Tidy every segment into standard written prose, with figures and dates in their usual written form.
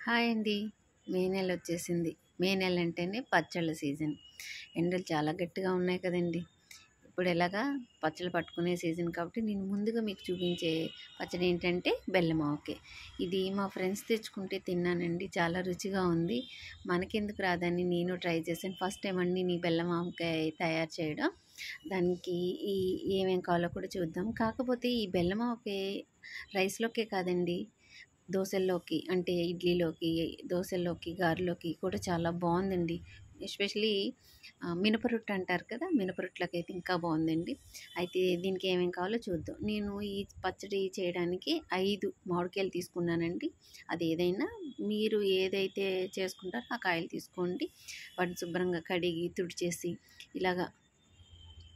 Hi అండి. మే నెల వచ్చేసింది. మే నెల అంటేనే పచ్చళ్ళ సీజన్. ఎండలు చాలా గట్టిగా ఉన్నాయి కదండి. ఇప్పుడు ఎలాగా పచ్చళ్ళు పట్టుకునే సీజన్ కాబట్టి నేను ముందుగా మీకు చూపించే పచ్చడి ఏంటంటే బెల్లం ఆవకాయ. ఇది మా ఫ్రెండ్స్ తెచ్చుకుంటే తిన్నానండి. చాలా రుచిగా ఉంది. మనకెందుకు రాదని నేను ట్రై చేశాను. ఫస్ట్ టైం అండి నీ బెల్లం ఆవకాయ తయారు చేయడం. దానికి ఈ ఏమేం కావాలో కూడా చూద్దాం. కాకపోతే ఈ బెల్లం ఆవకాయ రైస్లోకే కాదండి, దోసల్లోకి అంటే ఇడ్లీలోకి, దోసల్లోకి, గారెలోకి కూడా చాలా బాగుందండి. ఎస్పెషలీ మినపరొట్టు అంటారు కదా, మినపరొట్టులకైతే ఇంకా బాగుందండి. అయితే దీనికి ఏమేమి కావాలో చూద్దాం. నేను ఈ పచ్చడి చేయడానికి 5 మామిడికాయలు తీసుకున్నానండి. అది ఏదైనా మీరు ఏదైతే చేసుకుంటారో ఆ కాయలు తీసుకోండి. వాటిని శుభ్రంగా కడిగి తుడిచేసి ఇలాగా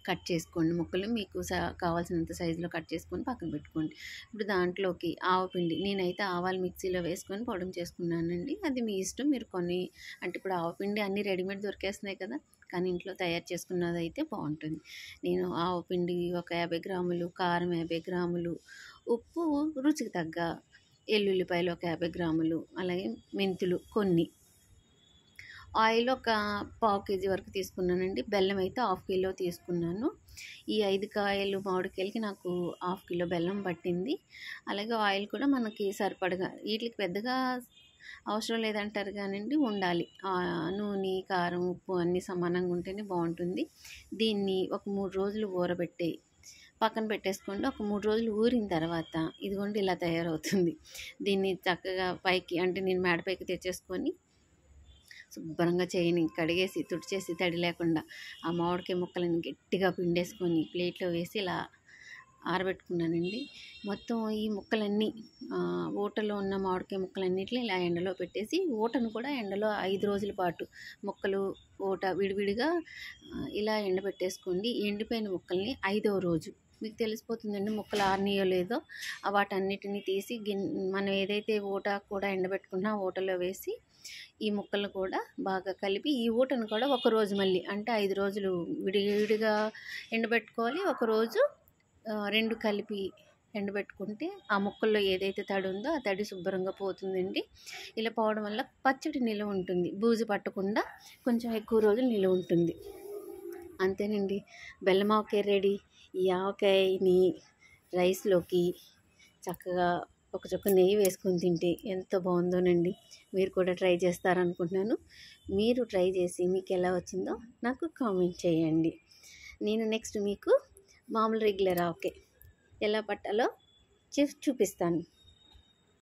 కట్ చేసుకోండి. ముక్కలు మీకు కావాల్సినంత సైజులో కట్ చేసుకొని పక్కన పెట్టుకోండి. ఇప్పుడు దాంట్లోకి ఆవపిండి, నేనైతే ఆవాలు మిక్సీలో వేసుకొని పొడి చేసుకున్నానండి. అది మీ ఇష్టం. మీరు అంటే ఇప్పుడు ఆవపిండి అన్నీ రెడీమేడ్ దొరికేస్తున్నాయి కదా, కానీ ఇంట్లో తయారు చేసుకున్నది అయితే బాగుంటుంది. నేను ఆవపిండి ఒక 50 గ్రాములు, కారం 50 గ్రాములు, ఉప్పు రుచికి తగ్గ, ఎల్లుల్లిపాయలు ఒక 50 గ్రాములు, అలాగే మెంతులు కొన్ని, ఆయిల్ ఒక పావు కేజీ వరకు తీసుకున్నానండి. బెల్లం అయితే 1/2 కిలో తీసుకున్నాను. ఈ 5 కాయలు మామిడికాయలకి నాకు 1/2 కిలో బెల్లం పట్టింది. అలాగే ఆయిల్ కూడా మనకి సరిపడగా, వీటికి పెద్దగా అవసరం లేదంటారు కానండి, ఉండాలి. నూనె, కారం, ఉప్పు అన్నీ సమానంగా ఉంటేనే బాగుంటుంది. దీన్ని ఒక 3 రోజులు ఊరబెట్టి పక్కన పెట్టేసుకోండి. ఒక 3 రోజులు ఊరిన తర్వాత ఇదిగోండి ఇలా తయారవుతుంది. దీన్ని చక్కగా పైకి, అంటే నేను మేడపైకి తెచ్చేసుకొని శుభ్రంగా చేయని కడిగేసి తుడిచేసి తడి లేకుండా ఆ మామిడికాయ ముక్కలను గట్టిగా పిండేసుకొని ప్లేట్లో వేసి ఇలా ఆరబెట్టుకున్నానండి. మొత్తం ఈ ముక్కలన్నీ ఊటలో ఉన్న మామిడికాయ ముక్కలన్నిటిని ఇలా ఎండలో పెట్టేసి, ఊటను కూడా ఎండలో 5 రోజుల పాటు ముక్కలు ఊట విడివిడిగా ఇలా ఎండబెట్టేసుకోండి. ఎండిపోయిన ముక్కల్ని 5వ రోజు మీకు తెలిసిపోతుందండి ముక్కలు ఆరినాయో లేదో. వాటన్నిటిని తీసి మనం ఏదైతే ఊట కూడా ఎండబెట్టుకున్నా ఊటలో వేసి ఈ ముక్కలను కూడా బాగా కలిపి, ఈ ఊటను కూడా ఒకరోజు మళ్ళీ, అంటే 5 రోజులు విడివిడిగా ఎండబెట్టుకోవాలి. ఒకరోజు 2 కలిపి ఎండబెట్టుకుంటే ఆ ముక్కల్లో ఏదైతే తడి ఉందో ఆ తడి శుభ్రంగా పోతుందండి. ఇలా పోవడం వల్ల పచ్చడి నిల్వ ఉంటుంది. బూజు పట్టకుండా కొంచెం ఎక్కువ రోజులు నిల్వ ఉంటుంది. అంతేనండి, బెల్లం ఆవకాయ రెడీ. ఈ ఆవకాయని రైస్లోకి చక్కగా ఒక చుక్క నెయ్యి వేసుకొని తింటే ఎంత బాగుందోనండి. మీరు కూడా ట్రై చేస్తారనుకుంటున్నాను. మీరు ట్రై చేసి మీకు ఎలా వచ్చిందో నాకు కామెంట్ చేయండి. నేను నెక్స్ట్ మీకు మామూలు రెగ్యులర్ ఆవకాయ ఎలా పట్టాలో చూపిస్తాను.